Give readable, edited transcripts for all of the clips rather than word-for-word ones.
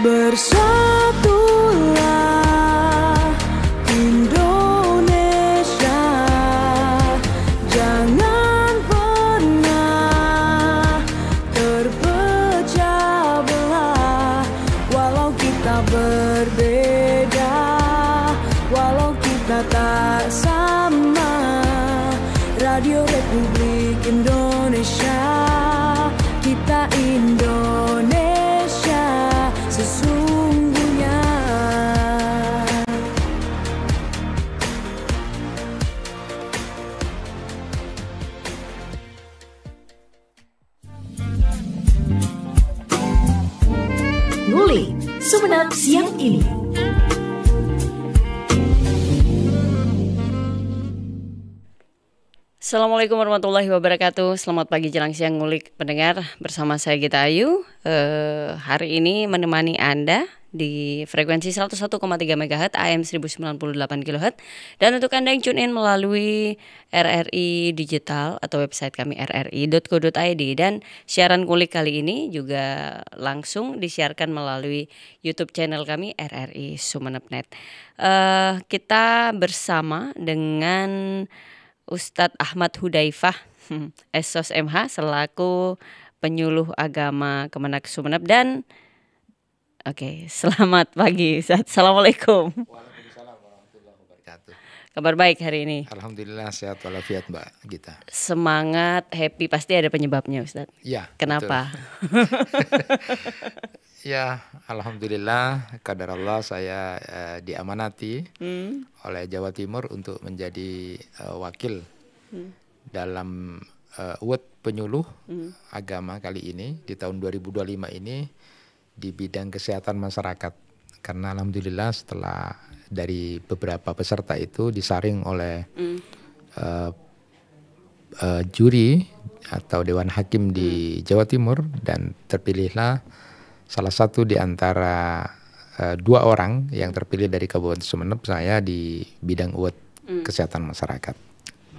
Bersatulah Indonesia, jangan pernah terpecah belah. Walau kita berbeda, walau kita tak sama, Radio Republik Indonesia, kita Indonesia sesungguhnya. Ngulik Sumeneb siang ini. Assalamualaikum warahmatullahi wabarakatuh. Selamat pagi jelang siang ngulik pendengar, bersama saya Gita Ayu. Hari ini menemani Anda di frekuensi 101,3 MHz AM 1098 kHz, dan untuk Anda yang tune in melalui RRI Digital atau website kami rri.co.id, dan siaran ngulik kali ini juga langsung disiarkan melalui YouTube channel kami RRI Sumeneb.net. Kita bersama dengan Ustadz Ahmad Hudzaifah, SOS MH, selaku penyuluh agama Kemenak Sumeneb. Dan selamat pagi Ustadz. Assalamualaikum. Waalaikumsalam warahmatullahi wabarakatuh. Kabar baik hari ini? Alhamdulillah sehat walafiat Mbak Gita. Semangat, happy, pasti ada penyebabnya Ustadz. Ya. Kenapa? Ya, alhamdulillah kadar Allah saya diamanati oleh Jawa Timur untuk menjadi wakil dalam UWED penyuluh agama kali ini di tahun 2025 ini di bidang kesehatan masyarakat. Karena alhamdulillah setelah dari beberapa peserta itu disaring oleh juri atau Dewan Hakim di Jawa Timur, dan terpilihlah salah satu di antara dua orang yang terpilih dari Kabupaten Sumeneb, saya di bidang UWED kesehatan masyarakat.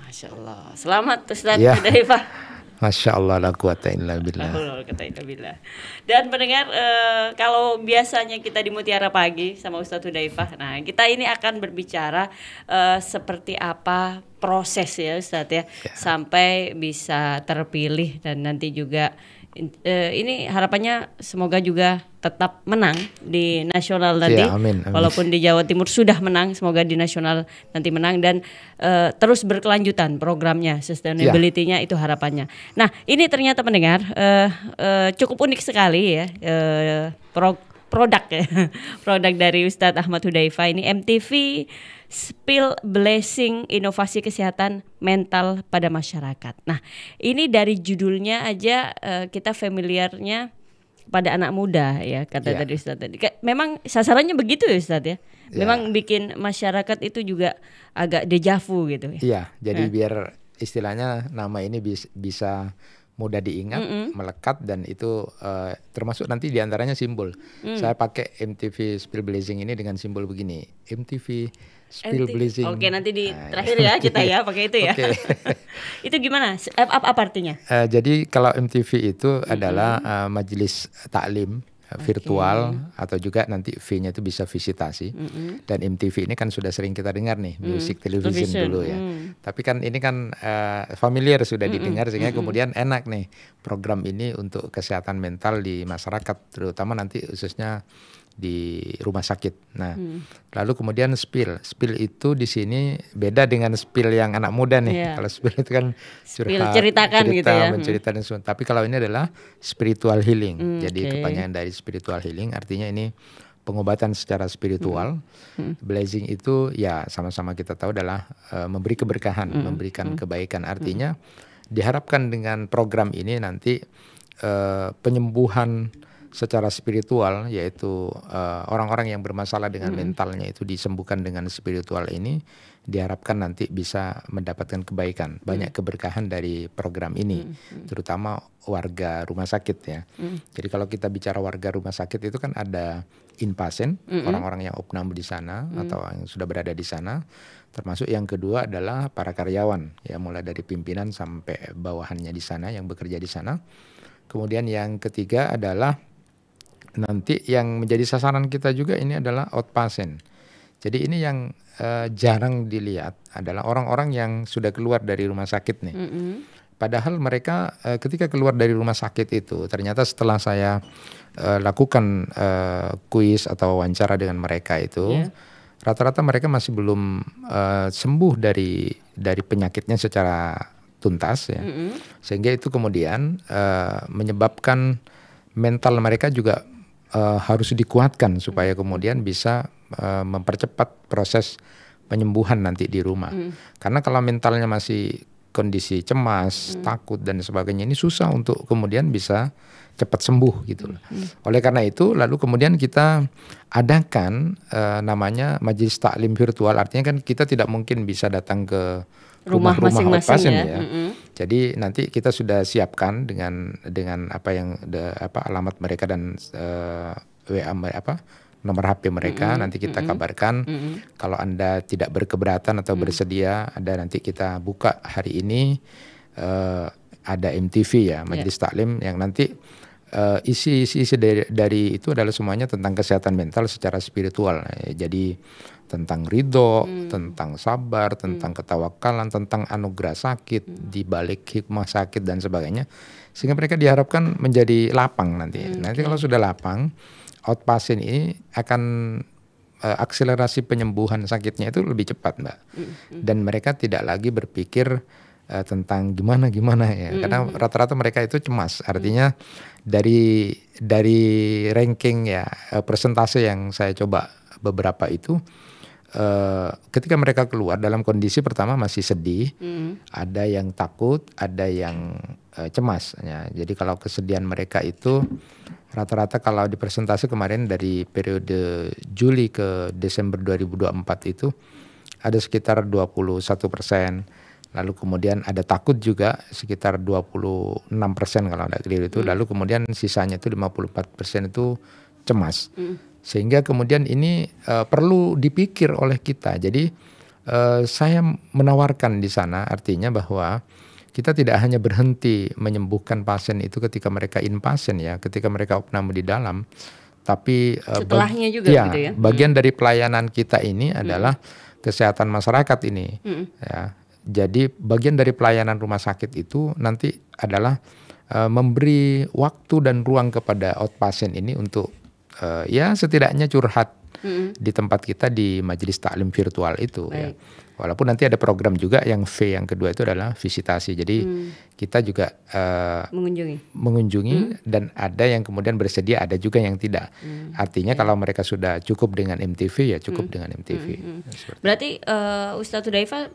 Masya Allah. Selamat Ustadz Ya. Hudzaifah. Masya Allah, la quwata illa billah. Dan pendengar, kalau biasanya kita di Mutiara Pagi sama Ustadz Hudzaifah, nah kita ini akan berbicara seperti apa proses ya Ustadz ya, sampai bisa terpilih, dan nanti juga ini harapannya semoga juga tetap menang di nasional nanti. Ya, amin. Walaupun di Jawa Timur sudah menang, semoga di nasional nanti menang, dan terus berkelanjutan programnya, sustainability-nya itu harapannya. Nah, ini ternyata pendengar cukup unik sekali ya, produk ya, produk dari Ustadz Ahmad Hudzaifah ini, MTV Spill Blessing Inovasi Kesehatan Mental pada Masyarakat. Nah, ini dari judulnya aja kita familiarnya pada anak muda ya, kata tadi Ustadz tadi. Memang sasarannya begitu ya Ustadz ya. Memang bikin masyarakat itu juga agak dejavu gitu ya. Iya, jadi biar istilahnya nama ini bisa mudah diingat, melekat, dan itu termasuk nanti diantaranya simbol. Saya pakai MTV Spill Blessing ini dengan simbol begini, MTV Spill Blessing. Oke, nanti di terakhir ya kita ya pakai itu ya. Itu gimana? Apa artinya? Jadi kalau MTV itu adalah majelis taklim virtual, atau juga nanti V-nya itu bisa visitasi. Dan MTV ini kan sudah sering kita dengar nih, music television dulu ya. Tapi kan ini kan familiar, sudah didengar, sehingga kemudian enak nih program ini untuk kesehatan mental di masyarakat, terutama nanti khususnya di rumah sakit. Nah, lalu kemudian spill itu di sini beda dengan spill yang anak muda nih. Kalau spill itu kan curhat, cerita gitu ya, menceritakan sesuatu. Tapi kalau ini adalah spiritual healing. Jadi kepanjangan dari spiritual healing artinya ini pengobatan secara spiritual. Blessing itu ya sama-sama kita tahu adalah memberi keberkahan, memberikan kebaikan. Artinya diharapkan dengan program ini nanti penyembuhan secara spiritual, yaitu orang-orang yang bermasalah dengan mentalnya itu disembuhkan dengan spiritual ini, diharapkan nanti bisa mendapatkan kebaikan, banyak keberkahan dari program ini, terutama warga rumah sakit ya. Jadi kalau kita bicara warga rumah sakit itu kan ada inpasien, orang-orang yang opname di sana atau yang sudah berada di sana, termasuk yang kedua adalah para karyawan ya, mulai dari pimpinan sampai bawahannya di sana yang bekerja di sana. Kemudian yang ketiga adalah nanti yang menjadi sasaran kita juga ini adalah outpatient. Jadi ini yang jarang dilihat adalah orang-orang yang sudah keluar dari rumah sakit nih. Padahal mereka ketika keluar dari rumah sakit itu ternyata setelah saya lakukan kuis atau wawancara dengan mereka itu, rata-rata mereka masih belum sembuh dari penyakitnya secara tuntas ya. Sehingga itu kemudian menyebabkan mental mereka juga harus dikuatkan supaya kemudian bisa mempercepat proses penyembuhan nanti di rumah. Karena kalau mentalnya masih kondisi cemas, takut dan sebagainya, ini susah untuk kemudian bisa cepat sembuh gitu loh. Oleh karena itu lalu kemudian kita adakan namanya majelis taklim virtual. Artinya kan kita tidak mungkin bisa datang ke rumah-rumah outpatient ya. Jadi nanti kita sudah siapkan dengan apa yang alamat mereka dan WA nomor HP mereka, nanti kita kabarkan. Kalau Anda tidak berkeberatan atau bersedia, ada nanti kita buka hari ini ada MTV ya, Majelis Taklim yang nanti isi dari itu adalah semuanya tentang kesehatan mental secara spiritual. Jadi tentang ridho, tentang sabar, tentang ketawakalan, tentang anugerah sakit, di balik hikmah sakit dan sebagainya. Sehingga mereka diharapkan menjadi lapang nanti. Nanti kalau sudah lapang, outpatient ini akan akselerasi penyembuhan sakitnya itu lebih cepat, Mbak. Dan mereka tidak lagi berpikir tentang gimana ya, karena rata-rata mereka itu cemas. Artinya dari ranking ya persentase yang saya coba beberapa itu, ketika mereka keluar dalam kondisi pertama masih sedih, ada yang takut, ada yang cemas. Ya. Jadi kalau kesedihan mereka itu rata-rata kalau di persentase kemarin dari periode Juli ke Desember 2024 itu ada sekitar 21%. Lalu kemudian ada takut juga sekitar 26% kalau tidak keliru itu. Lalu kemudian sisanya itu 54% itu cemas. Sehingga kemudian ini perlu dipikir oleh kita. Jadi saya menawarkan di sana artinya bahwa kita tidak hanya berhenti menyembuhkan pasien itu ketika mereka inpatient ya, ketika mereka opname di dalam, tapi setelahnya juga gitu ya. Bagian dari pelayanan kita ini adalah kesehatan masyarakat ini. Ya. Jadi bagian dari pelayanan rumah sakit itu nanti adalah memberi waktu dan ruang kepada outpatient ini untuk ya setidaknya curhat di tempat kita di majelis taklim virtual itu. Ya. Walaupun nanti ada program juga yang V yang kedua itu adalah visitasi. Jadi kita juga mengunjungi dan ada yang kemudian bersedia, ada juga yang tidak. Artinya kalau mereka sudah cukup dengan MTV ya cukup dengan MTV. Berarti Ustadz Hudzaifah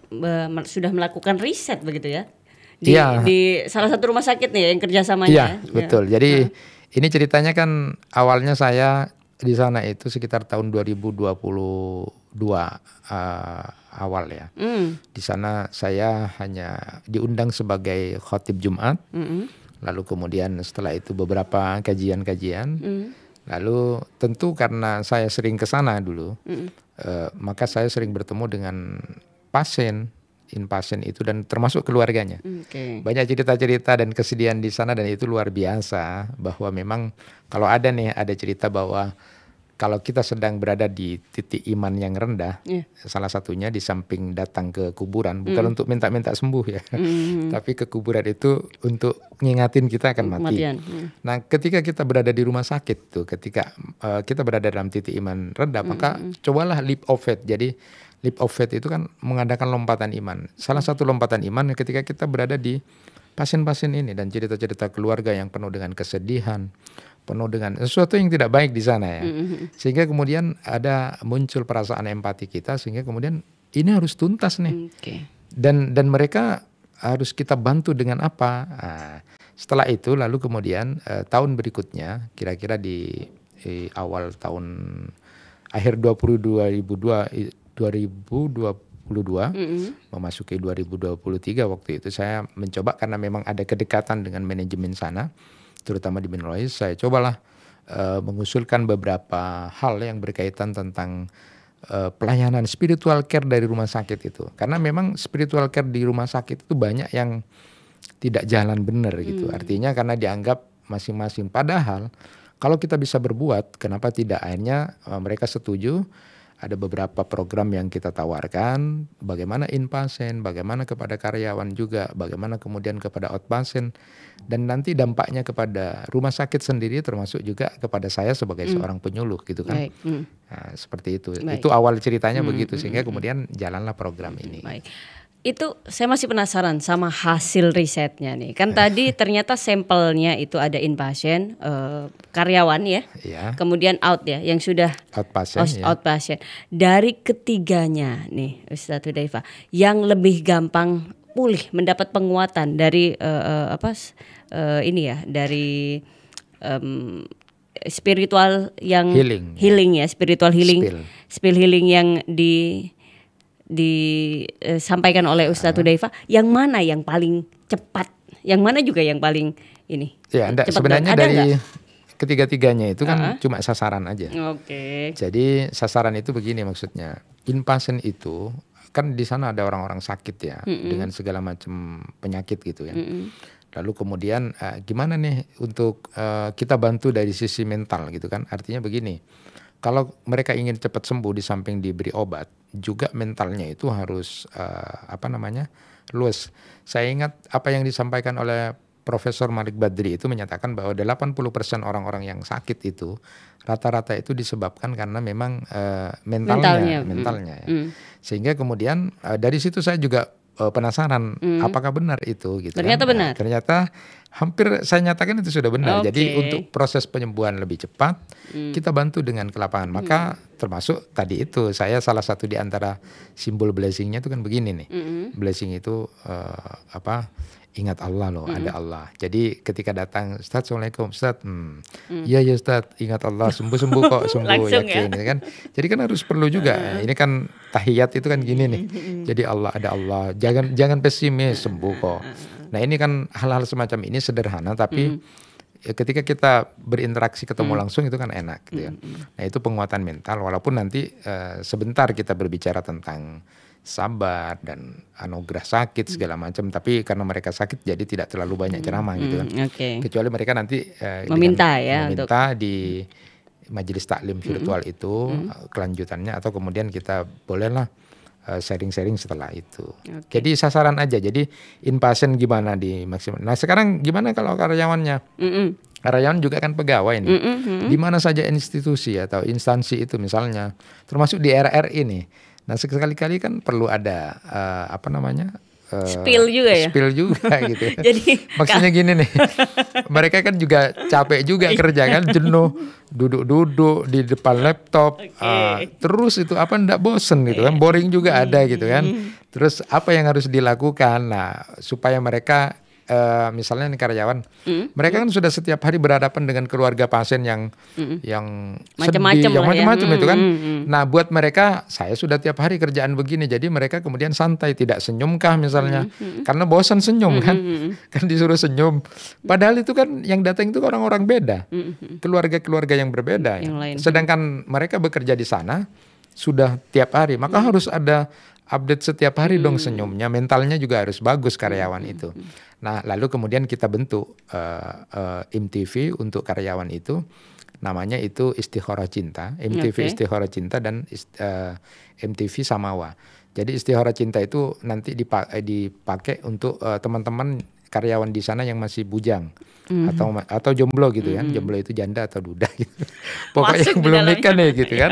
sudah melakukan riset begitu ya? Di salah satu rumah sakit nih yang kerjasamanya. Iya, betul. Jadi ini ceritanya kan awalnya saya di sana itu sekitar tahun 2022 awal ya. Di sana saya hanya diundang sebagai khatib Jumat. Lalu kemudian setelah itu beberapa kajian-kajian. Lalu tentu karena saya sering ke sana dulu, maka saya sering bertemu dengan pasien, inpatient itu dan termasuk keluarganya. Banyak cerita-cerita dan kesedihan di sana dan itu luar biasa bahwa memang kalau ada cerita bahwa kalau kita sedang berada di titik iman yang rendah, salah satunya di samping datang ke kuburan, bukan untuk minta-minta sembuh ya, tapi ke kuburan itu untuk ngingatin kita akan mati. Nah, ketika kita berada di rumah sakit tuh, ketika kita berada dalam titik iman rendah, maka cobalah leap of faith. Jadi leap of faith itu kan mengadakan lompatan iman. Salah satu lompatan iman ketika kita berada di pasien-pasien ini dan cerita-cerita keluarga yang penuh dengan kesedihan, penuh dengan sesuatu yang tidak baik di sana ya. Sehingga kemudian ada muncul perasaan empati kita sehingga kemudian ini harus tuntas nih. Dan mereka harus kita bantu dengan apa? Nah, setelah itu lalu kemudian tahun berikutnya kira-kira di awal tahun akhir 2022 memasuki 2023 waktu itu saya mencoba karena memang ada kedekatan dengan manajemen sana terutama di Minrois, saya cobalah mengusulkan beberapa hal yang berkaitan tentang pelayanan spiritual care dari rumah sakit itu. Karena memang spiritual care di rumah sakit itu banyak yang tidak jalan benar gitu. Artinya karena dianggap masing-masing. Padahal Kalau kita bisa berbuat, kenapa tidak? Akhirnya mereka setuju. Ada beberapa program yang kita tawarkan, bagaimana inpatient, bagaimana kepada karyawan juga, bagaimana kemudian kepada outpatient, dan nanti dampaknya kepada rumah sakit sendiri termasuk juga kepada saya sebagai seorang penyuluh gitu kan. Nah, seperti itu. Baik. Itu awal ceritanya begitu, sehingga kemudian jalanlah program ini. Baik. Itu saya masih penasaran sama hasil risetnya nih. Kan tadi ternyata sampelnya itu ada inpatient, karyawan ya. Iya. Kemudian out ya, yang sudah Outpatient. outpatient. Dari ketiganya nih, Ustadz Hudzaifah, yang lebih gampang pulih, mendapat penguatan dari dari spiritual yang healing ya, spiritual healing, spill healing yang disampaikan oleh Ustadz Hudzaifah, yang mana yang paling cepat, yang mana juga yang paling ini? Ya, sebenarnya dari ketiga-tiganya itu kan cuma sasaran aja. Oke. Jadi sasaran itu begini maksudnya, inpatient itu kan di sana ada orang-orang sakit ya, dengan segala macam penyakit gitu ya. Lalu kemudian gimana nih untuk kita bantu dari sisi mental gitu kan? Artinya begini, kalau mereka ingin cepat sembuh di samping diberi obat, juga mentalnya itu harus luas. Saya ingat apa yang disampaikan oleh Profesor Malik Badri itu menyatakan bahwa 80% orang-orang yang sakit itu rata-rata itu disebabkan karena memang mentalnya ya. Sehingga kemudian dari situ saya juga penasaran apakah benar itu gitu. Ternyata benar. Ternyata hampir saya nyatakan itu sudah benar. Jadi untuk proses penyembuhan lebih cepat kita bantu dengan ke lapangan. Maka termasuk tadi itu saya salah satu di antara simbol blessingnya itu kan begini nih. Blessing itu ingat Allah loh, ada Allah. Jadi ketika datang, Ustadz, Assalamualaikum, Ustadz, iya ya Ustadz, ingat Allah, sembuh kok, sembuh, yakin, ya kan. Jadi kan harus perlu juga, ini kan tahiyat itu kan gini nih. Jadi Allah, ada Allah, jangan pesimis, sembuh kok. Nah ini kan hal-hal semacam ini sederhana, tapi ketika kita berinteraksi ketemu langsung itu kan enak gitu ya. Nah itu penguatan mental, walaupun nanti sebentar kita berbicara tentang sabar dan anugerah sakit segala macam, tapi karena mereka sakit jadi tidak terlalu banyak ceramah gitu kan. Kecuali mereka nanti meminta di majelis taklim virtual itu kelanjutannya, atau kemudian kita bolehlah sharing-sharing setelah itu. Jadi sasaran aja. Jadi inpatient gimana di maksimal. Nah sekarang gimana kalau karyawannya? Karyawan juga kan pegawai nih. Di mana saja institusi atau instansi itu misalnya, termasuk di RRI nih. Nah sekali-kali kan perlu ada spill juga ya. Spill juga gitu. Jadi maksudnya gini nih, mereka kan juga capek juga kerja kan, jenuh, duduk-duduk di depan laptop, terus itu ndak bosen gitu kan, boring juga ada gitu kan. Terus apa yang harus dilakukan? Nah supaya mereka misalnya nih karyawan, mereka kan sudah setiap hari berhadapan dengan keluarga pasien yang macam-macam, yang macam-macam itu kan. Nah buat mereka, saya sudah tiap hari kerjaan begini, jadi mereka kemudian santai, tidak senyumkah misalnya, karena bosan senyum kan, kan disuruh senyum. Padahal itu kan yang datang itu orang-orang beda, keluarga-keluarga yang berbeda. Sedangkan mereka bekerja di sana sudah tiap hari, maka harus ada update setiap hari dong senyumnya, mentalnya juga harus bagus karyawan itu. Nah lalu kemudian kita bentuk MTV untuk karyawan itu, namanya itu Istikharah Cinta, MTV Istikharah Cinta dan MTV Samawa. Jadi Istikharah Cinta itu nanti dipakai untuk teman-teman karyawan di sana yang masih bujang atau jomblo gitu kan. Jomblo itu janda atau duda gitu. Pokoknya yang belum nikah nih gitu kan.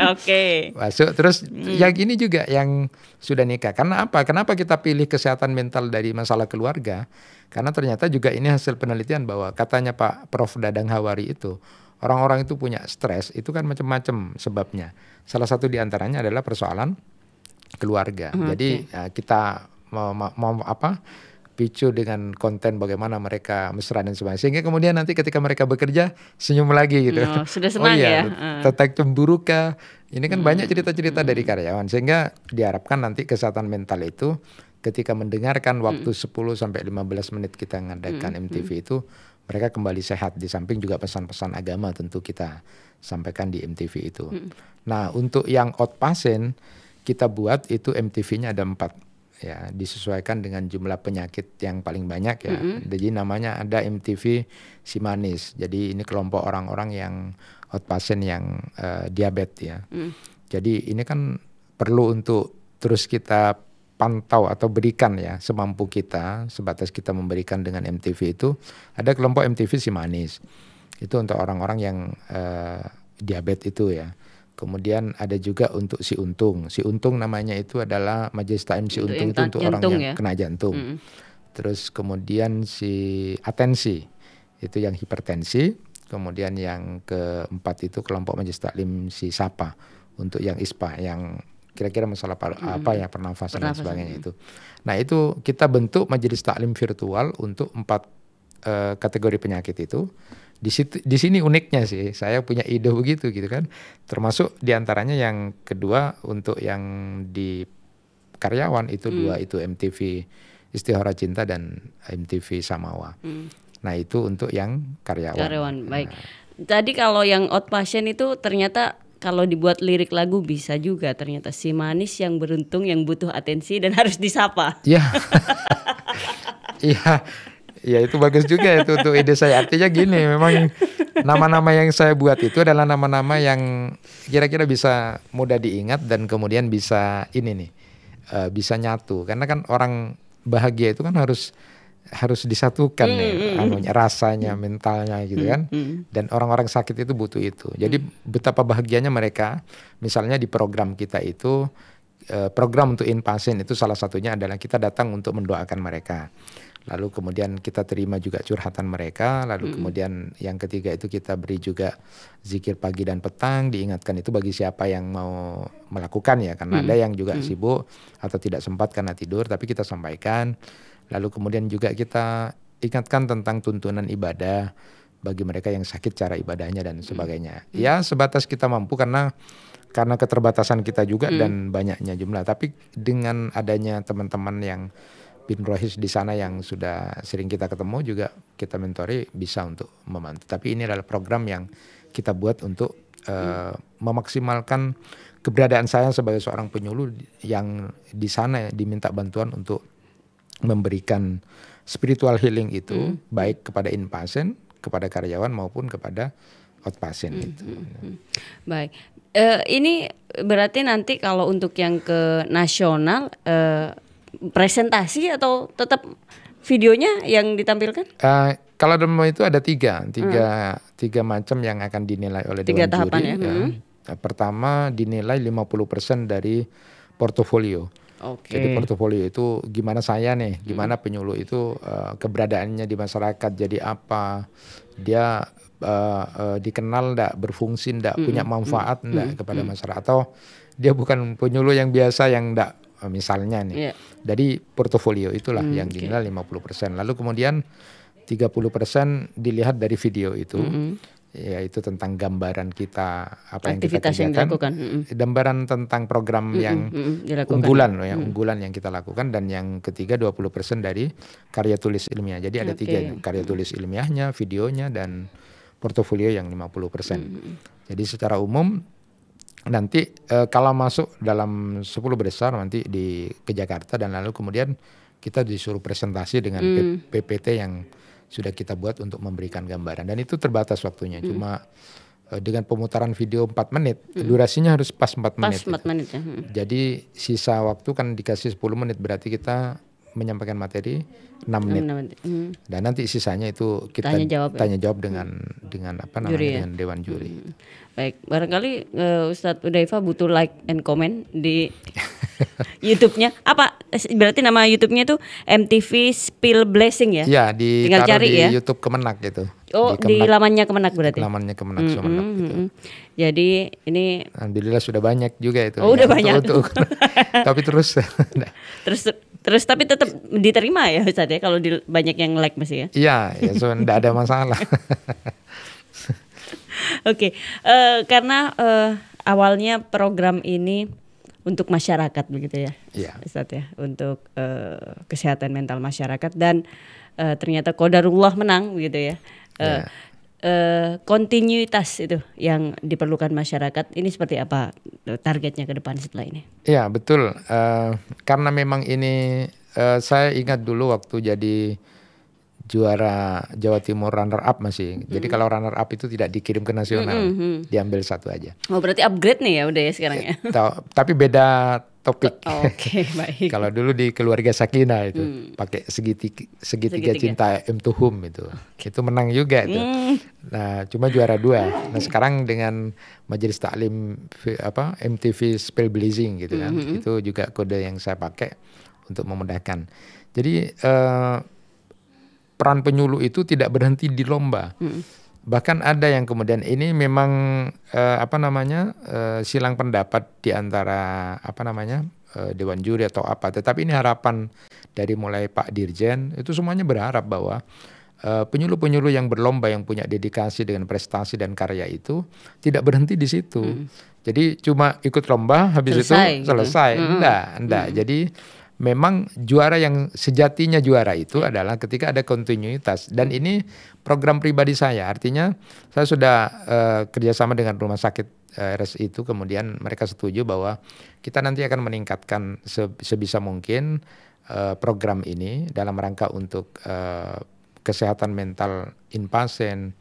Masuk terus yang ini juga yang sudah nikah. Karena apa? Kenapa kita pilih kesehatan mental dari masalah keluarga? Karena ternyata juga ini hasil penelitian bahwa katanya Pak Prof Dadang Hawari itu, orang-orang itu punya stres itu kan macam-macam sebabnya. Salah satu diantaranya adalah persoalan keluarga. Jadi kita mau picu dengan konten bagaimana mereka mesra dan sebagainya, sehingga kemudian nanti ketika mereka bekerja senyum lagi gitu. Sudah senang ya. Tetap cemburu kah? Ini kan banyak cerita-cerita dari karyawan, sehingga diharapkan nanti kesehatan mental itu ketika mendengarkan waktu 10 sampai 15 menit kita ngadakan MTV itu, mereka kembali sehat. Di samping juga pesan-pesan agama tentu kita sampaikan di MTV itu. Nah, untuk yang outpatient kita buat itu MTV-nya ada 4. ya disesuaikan dengan jumlah penyakit yang paling banyak ya. Jadi namanya ada MTV Si Manis. Jadi ini kelompok orang-orang yang outpatient yang diabetes ya. Jadi ini kan perlu untuk terus kita pantau atau berikan ya semampu kita, sebatas kita memberikan dengan MTV itu. Ada kelompok MTV Si Manis. Itu untuk orang-orang yang diabetes itu ya. Kemudian ada juga untuk Si Untung. Si Untung namanya itu adalah Majelis Taklim Si Untung itu untuk orang yang kena jantung. Terus kemudian Si Atensi itu yang hipertensi. Kemudian yang keempat itu kelompok Majelis Taklim Si Sapa untuk yang ISPA yang kira-kira masalah apa ya pernafasan dan sebagainya itu. Nah itu kita bentuk Majelis Taklim virtual untuk 4 kategori penyakit itu. Di sini uniknya sih, saya punya ide begitu gitu kan. Termasuk diantaranya yang kedua untuk yang di karyawan itu 2 itu MTV Istihara Cinta dan MTV Samawa. Nah itu untuk yang karyawan. Baik. Tadi kalau yang outpatient itu ternyata kalau dibuat lirik lagu bisa juga ternyata si manis yang beruntung yang butuh atensi dan harus disapa. Iya. Iya. Ya itu bagus juga itu untuk ide saya. Artinya gini, memang nama-nama yang saya buat itu adalah nama-nama yang kira-kira bisa mudah diingat dan kemudian bisa bisa nyatu. Karena kan orang bahagia itu kan harus disatukan ya, rasanya, mentalnya gitu kan. Dan orang-orang sakit itu butuh itu. Jadi betapa bahagianya mereka. Misalnya di program kita itu, program untuk inpatient itu salah satunya adalah kita datang untuk mendoakan mereka. Lalu kemudian kita terima juga curhatan mereka. Lalu kemudian yang ketiga itu kita beri juga zikir pagi dan petang. Diingatkan itu bagi siapa yang mau melakukan ya. Karena ada yang juga sibuk atau tidak sempat karena tidur. Tapi kita sampaikan. Lalu kemudian juga kita ingatkan tentang tuntunan ibadah bagi mereka yang sakit, cara ibadahnya dan sebagainya. Ya sebatas kita mampu karena keterbatasan kita juga dan banyaknya jumlah. Tapi dengan adanya teman-teman yang Bin Rohis di sana yang sudah sering kita ketemu juga kita mentori bisa untuk membantu. Tapi ini adalah program yang kita buat untuk memaksimalkan keberadaan saya sebagai seorang penyuluh yang di sana diminta bantuan untuk memberikan spiritual healing itu baik kepada inpatient, kepada karyawan maupun kepada outpatient itu. Baik. Ini berarti nanti kalau untuk yang ke nasional presentasi atau tetap videonya yang ditampilkan? Kalau demo itu ada tiga macam yang akan dinilai oleh Dewan tahapan Juri. Ya. Pertama dinilai 50% dari portofolio. Jadi portofolio itu gimana saya nih, gimana penyuluh itu keberadaannya di masyarakat, jadi apa, dia dikenal enggak, berfungsi enggak, punya manfaat enggak kepada masyarakat, atau dia bukan penyuluh yang biasa yang enggak. Misalnya nih, dari portofolio itulah yang dinilai 50%. Lalu kemudian 30% dilihat dari video itu, yaitu tentang gambaran kita, apa yang kita kerjakan, gambaran tentang program yang unggulan yang kita lakukan, dan yang ketiga 20% dari karya tulis ilmiah. Jadi ada 3 karya tulis ilmiahnya, videonya, dan portofolio yang 50%. Jadi secara umum nanti kalau masuk dalam 10 besar nanti ke Jakarta, dan lalu kemudian kita disuruh presentasi dengan PPT yang sudah kita buat untuk memberikan gambaran, dan itu terbatas waktunya, cuma dengan pemutaran video 4 menit, durasinya harus pas 4 menit. 4 menit ya. Jadi sisa waktu kan dikasih 10 menit, berarti kita menyampaikan materi 6 menit. Dan nanti sisanya itu kita tanya jawab dengan apa namanya, juri, dengan Dewan Juri. Baik, barangkali Ustadz Hudzaifah butuh like and comment di YouTube-nya. Apa berarti nama YouTube-nya itu MTV Spill Blessing ya? Ya, tinggal cari di ya. YouTube Kemenak gitu. Oh, di lamannya Kemenak berarti. Lamannya Kemenak Sumeneb gitu. Jadi ini alhamdulillah sudah banyak juga itu. Oh, udah banyak. Tapi terus tapi tetap diterima ya Ustadz ya, kalau banyak yang like masih ya? Iya, so enggak ada masalah. Oke, karena awalnya program ini untuk masyarakat begitu ya, Ustadz ya, untuk kesehatan mental masyarakat, dan ternyata qadarullah menang begitu ya. kontinuitas itu yang diperlukan masyarakat. Ini seperti apa targetnya ke depan setelah ini? Ya betul, karena memang ini saya ingat dulu waktu jadi juara Jawa Timur runner up masih. Jadi kalau runner up itu tidak dikirim ke nasional, diambil satu aja. Oh berarti upgrade nih ya udah ya sekarang ya? Tapi beda topik. Oke, baik. Kalau dulu di Keluarga Sakinah itu pakai segitiga cinta M2Hum itu menang juga itu. Nah cuma juara 2. Nah sekarang dengan Majelis Taklim MTV Spellblazing gitu kan, itu juga kode yang saya pakai untuk memudahkan. Jadi peran penyuluh itu tidak berhenti di lomba. Bahkan ada yang kemudian ini memang silang pendapat di antara dewan juri atau apa. Tetapi ini harapan dari mulai Pak Dirjen itu semuanya berharap bahwa penyuluh-penyuluh yang berlomba yang punya dedikasi dengan prestasi dan karya itu tidak berhenti di situ. Jadi cuma ikut lomba habis selesai, itu selesai. Gitu. Enggak. Jadi memang juara yang sejatinya juara itu adalah ketika ada kontinuitas. Dan ini program pribadi saya. Artinya saya sudah kerjasama dengan rumah sakit RSI itu. Kemudian mereka setuju bahwa kita nanti akan meningkatkan sebisa mungkin program ini dalam rangka untuk kesehatan mental inpatient,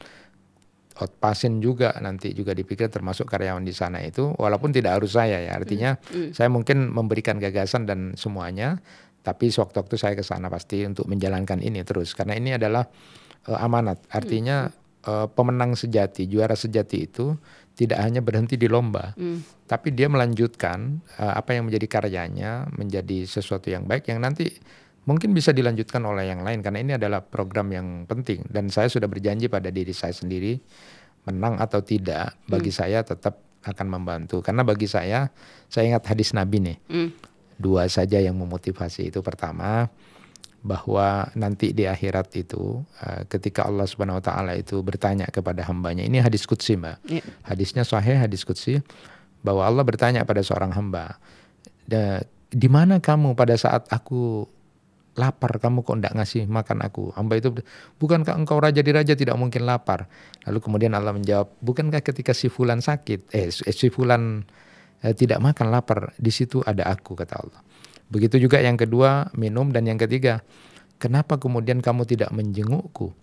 outpatient juga nanti juga dipikir termasuk karyawan di sana itu, walaupun tidak harus saya ya, artinya saya mungkin memberikan gagasan dan semuanya, tapi sewaktu-waktu saya ke sana pasti untuk menjalankan ini terus, karena ini adalah amanat, artinya pemenang sejati, juara sejati itu tidak hanya berhenti di lomba, tapi dia melanjutkan apa yang menjadi karyanya menjadi sesuatu yang baik yang nanti mungkin bisa dilanjutkan oleh yang lain, karena ini adalah program yang penting. Dan saya sudah berjanji pada diri saya sendiri, menang atau tidak, bagi saya tetap akan membantu. Karena bagi saya ingat hadis Nabi nih, 2 saja yang memotivasi. Itu pertama, bahwa nanti di akhirat itu, ketika Allah Subhanahu Wa Taala itu bertanya kepada hambanya, ini hadis qudsi Mbak, hadisnya sahih, hadis qudsi, bahwa Allah bertanya pada seorang hamba, di mana kamu pada saat aku lapar, kamu kok enggak ngasih makan aku? Hamba itu, bukankah engkau raja di raja tidak mungkin lapar? Lalu kemudian Allah menjawab, bukankah ketika si fulan sakit, si fulan tidak makan lapar, di situ ada aku, kata Allah. Begitu juga yang kedua, minum, dan yang ketiga, kenapa kemudian kamu tidak menjengukku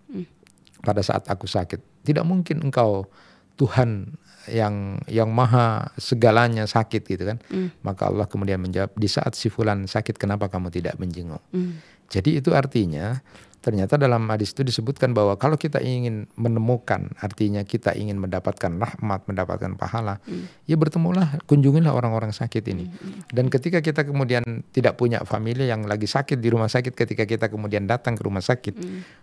pada saat aku sakit? Tidak mungkin engkau Tuhan yang maha segalanya sakit gitu kan. Maka Allah kemudian menjawab, di saat si fulan sakit kenapa kamu tidak menjenguk? Jadi itu artinya ternyata dalam hadis itu disebutkan bahwa kalau kita ingin menemukan, artinya kita ingin mendapatkan rahmat, mendapatkan pahala, ya bertemulah, kunjungilah orang-orang sakit ini. Dan ketika kita kemudian tidak punya famili yang lagi sakit di rumah sakit, ketika kita kemudian datang ke rumah sakit,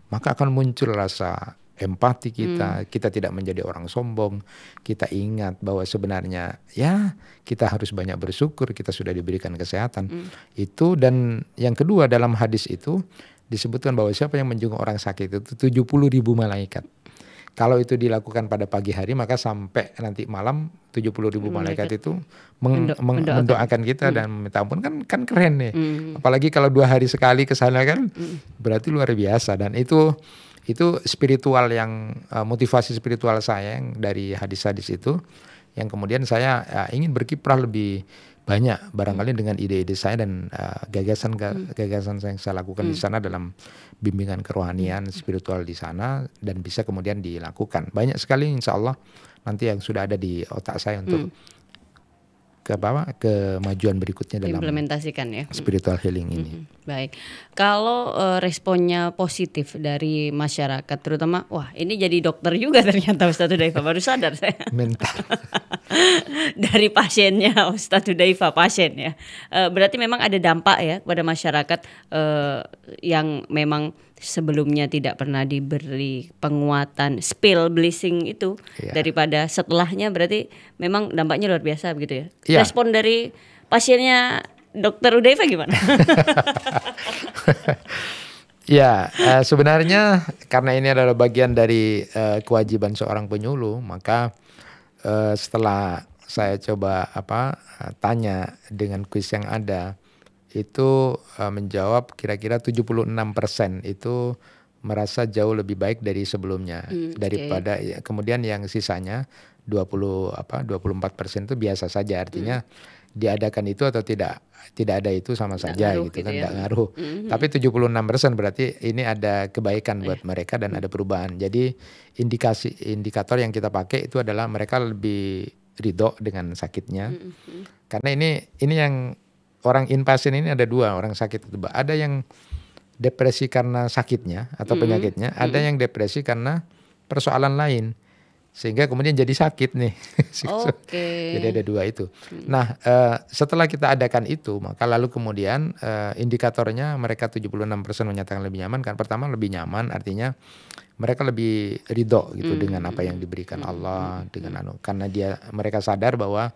maka akan muncul rasa empati kita tidak menjadi orang sombong, kita ingat bahwa sebenarnya ya kita harus banyak bersyukur kita sudah diberikan kesehatan. Itu, dan yang kedua dalam hadis itu disebutkan bahwa siapa yang menjenguk orang sakit itu 70.000 malaikat. Kalau itu dilakukan pada pagi hari maka sampai nanti malam 70.000 malaikat itu mendoakan kita dan minta ampun, kan keren nih. Apalagi kalau 2 hari sekali ke sana kan berarti luar biasa. Dan itu spiritual yang motivasi spiritual saya yang dari hadis-hadis itu, yang kemudian saya ingin berkiprah lebih banyak barangkali dengan ide-ide saya dan gagasan yang saya lakukan di sana dalam bimbingan kerohanian spiritual di sana, dan bisa kemudian dilakukan banyak sekali insya Allah nanti yang sudah ada di otak saya untuk kemajuan berikutnya dalam implementasikan ya spiritual healing ini. Baik, kalau responnya positif dari masyarakat, terutama wah ini jadi dokter juga ternyata Ustadz Hudzaifah, baru sadar saya. Mental. Dari pasiennya Ustadz Hudzaifah, pasien ya, berarti memang ada dampak ya kepada masyarakat yang memang sebelumnya tidak pernah diberi penguatan spell blessing itu, daripada setelahnya berarti memang dampaknya luar biasa begitu ya. Respon dari pasiennya Dokter Hudzaifah gimana? Ya, sebenarnya karena ini adalah bagian dari kewajiban seorang penyuluh, maka setelah saya coba tanya dengan kuis yang ada, itu menjawab kira-kira 76% itu merasa jauh lebih baik dari sebelumnya daripada kemudian yang sisanya 24% itu biasa saja, artinya diadakan itu atau tidak ada itu sama saja ngaruh gitu gitu kan, ya. tidak ngaruh. Tapi 76% berarti ini ada kebaikan buat mereka dan ada perubahan. Jadi indikator yang kita pakai itu adalah mereka lebih ridho dengan sakitnya. Karena ini yang orang inpasien ini ada dua orang sakit itu. Ada yang depresi karena sakitnya atau penyakitnya, ada yang depresi karena persoalan lain. Sehingga kemudian jadi sakit nih. Jadi ada dua itu. Nah, setelah kita adakan itu, maka lalu kemudian indikatornya mereka 76% menyatakan lebih nyaman. Kan pertama lebih nyaman artinya mereka lebih ridho gitu dengan apa yang diberikan Allah, dengan karena mereka sadar bahwa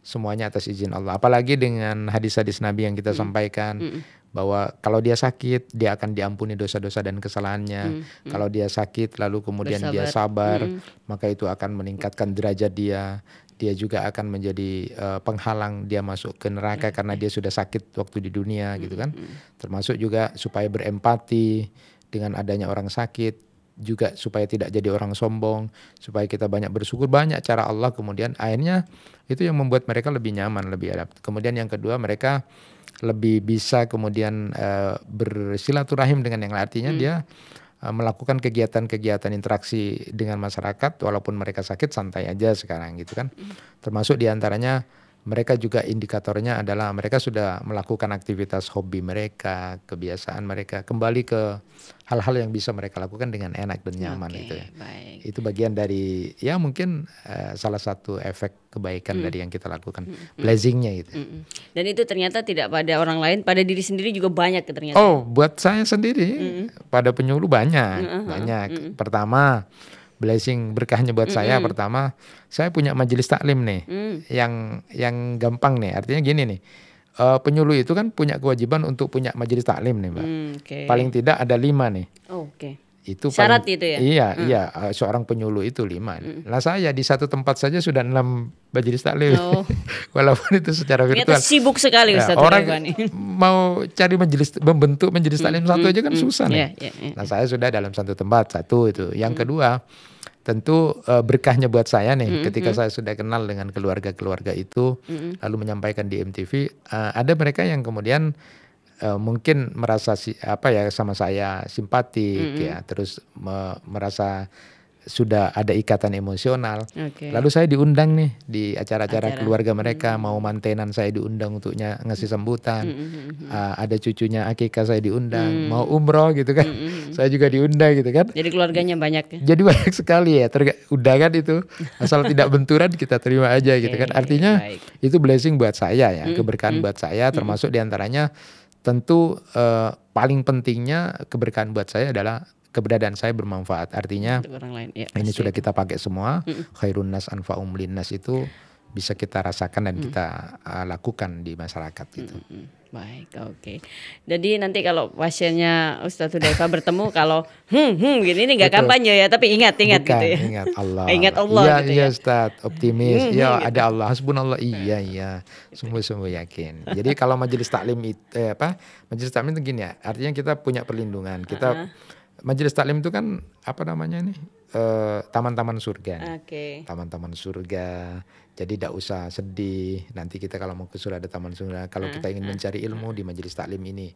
semuanya atas izin Allah. Apalagi dengan hadis-hadis Nabi yang kita sampaikan bahwa kalau dia sakit dia akan diampuni dosa-dosa dan kesalahannya. Kalau dia sakit lalu kemudian dia sabar, maka itu akan meningkatkan derajat dia. Dia juga akan menjadi penghalang dia masuk ke neraka karena dia sudah sakit waktu di dunia gitu kan. Termasuk juga supaya berempati dengan adanya orang sakit, juga supaya tidak jadi orang sombong, supaya kita banyak bersyukur, banyak cara Allah. Kemudian akhirnya itu yang membuat mereka lebih nyaman, lebih adapt. Kemudian yang kedua, mereka lebih bisa kemudian bersilaturahim dengan yang lain. Artinya dia melakukan kegiatan-kegiatan interaksi dengan masyarakat walaupun mereka sakit, santai aja sekarang gitu kan. Termasuk diantaranya mereka juga indikatornya adalah mereka sudah melakukan aktivitas hobi mereka, kebiasaan mereka, kembali ke hal-hal yang bisa mereka lakukan dengan enak dan nyaman itu ya. Baik. Itu bagian dari ya mungkin salah satu efek kebaikan dari yang kita lakukan, blessingnya gitu. Dan itu ternyata tidak pada orang lain, pada diri sendiri juga banyak ternyata. Oh, buat saya sendiri pada penyuluh banyak. Pertama, blessing berkahnya buat saya, pertama saya punya majelis taklim nih yang gampang nih, artinya gini nih, penyuluh itu kan punya kewajiban untuk punya majelis taklim nih Mbak. Paling tidak ada 5 nih. Itu syarat paling, itu ya? Iya, seorang penyuluh itu 5. Nah saya di satu tempat saja sudah 6 majelis taklim. Walaupun itu secara virtual. Ternyata sibuk sekali Ustaz. Orang mau cari membentuk majelis taklim satu aja kan susah nih. Nah saya sudah dalam satu tempat, satu itu. Yang kedua, tentu berkahnya buat saya nih ketika saya sudah kenal dengan keluarga-keluarga itu, lalu menyampaikan di MTV, ada mereka yang kemudian mungkin merasa sama saya simpatik ya, terus merasa sudah ada ikatan emosional. Lalu saya diundang nih di acara-acara keluarga mereka, mau mantenan saya diundang untuk ngasih sambutan. Ada cucunya akikah saya diundang, mau umroh gitu kan. Saya juga diundang gitu kan. Jadi keluarganya banyak ya. Jadi banyak sekali ya, undangan itu asal tidak benturan kita terima aja gitu kan. Artinya itu blessing buat saya ya, keberkahan buat saya, termasuk diantaranya tentu paling pentingnya keberkahan buat saya adalah keberadaan saya bermanfaat. Artinya orang lain, ya, ini sudah kita pakai semua. Khairun nas anfa'um linnas itu bisa kita rasakan dan kita lakukan di masyarakat gitu. Baik, oke. Jadi nanti kalau pasiennya Ustaz Hudzaifah bertemu kalau gini ini nggak kampanye ya, tapi ingat Bukan, gitu ya. Ingat Allah. Ingat Allah iya, gitu iya, ya. Ustaz, optimis. Iya, ada Allah. Hasbunallah. Iya. Sungguh-sungguh yakin. Jadi kalau majelis taklim majelis taklim itu gini ya. Artinya kita punya perlindungan. Kita majelis taklim itu kan taman-taman surga. Taman-taman surga. Jadi tidak usah sedih. Nanti kita kalau mau ke surga ada taman surga. Kalau kita ingin mencari ilmu di majelis taklim ini.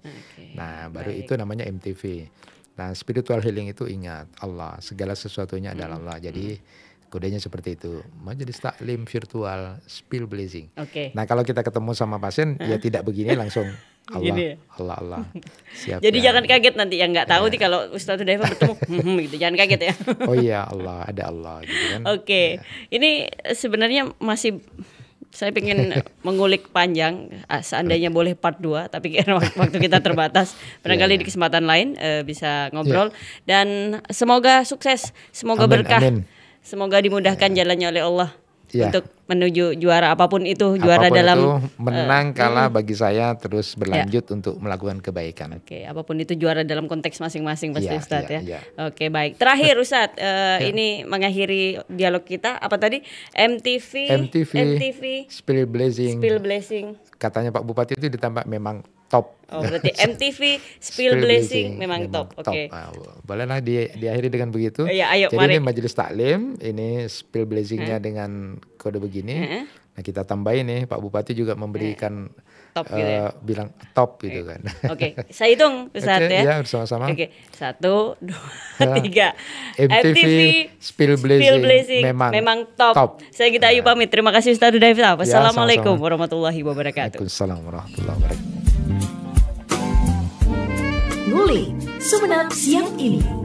Nah, baru itu namanya MTV. Nah, spiritual healing itu ingat Allah. Segala sesuatunya adalah Allah. Jadi kodenya seperti itu. Majelis taklim virtual, spill blessing. Nah, kalau kita ketemu sama pasien ya tidak begini langsung Allah, Gini ya? Allah. Siap. Jadi ya. jangan kaget nanti yang nggak tahu nih kalau Ustaz Hudzaifah bertemu gitu. Jangan kaget ya. Oh iya, Allah, ada Allah gitu kan. Oke. Ini sebenarnya masih saya pengen mengulik panjang, seandainya boleh part 2, tapi karena waktu kita terbatas. Barangkali di kesempatan lain bisa ngobrol. Dan semoga sukses, semoga berkah. Amin. Semoga dimudahkan jalannya oleh Allah untuk menuju juara apapun itu, juara apapun dalam itu, menang kalah bagi saya terus berlanjut untuk melakukan kebaikan. Apapun itu juara dalam konteks masing-masing pasti Ustadz ya. Iya. Oke, baik. Terakhir Ustadz, ini mengakhiri dialog kita apa tadi? MTV Spill blessing. Spill blessing. Katanya Pak Bupati itu ditambah memang top. Oh, berarti MTV Spill Blazing memang top. Oke. Nah, bolehlah diakhiri dengan begitu. Iya, ayo, jadi mari. ini majelis taklim, ini Spill Blazingnya dengan kode begini. Nah, kita tambahin nih, Pak Bupati juga memberikan top gitu ya. bilang top gitu kan. Oke, saya hitung Ustadz Oke, ya. Iya, bersama-sama. Oke, 1, 2, 3. MTV Spill Blazing memang top. Saya Gita Ayu pamit. Terima kasih Ustadz Daifta. Wassalamualaikum sama-sama. warahmatullahi wabarakatuh. Waalaikumsalam warahmatullahi wabarakatuh. Ngulik Sumeneb siang ini.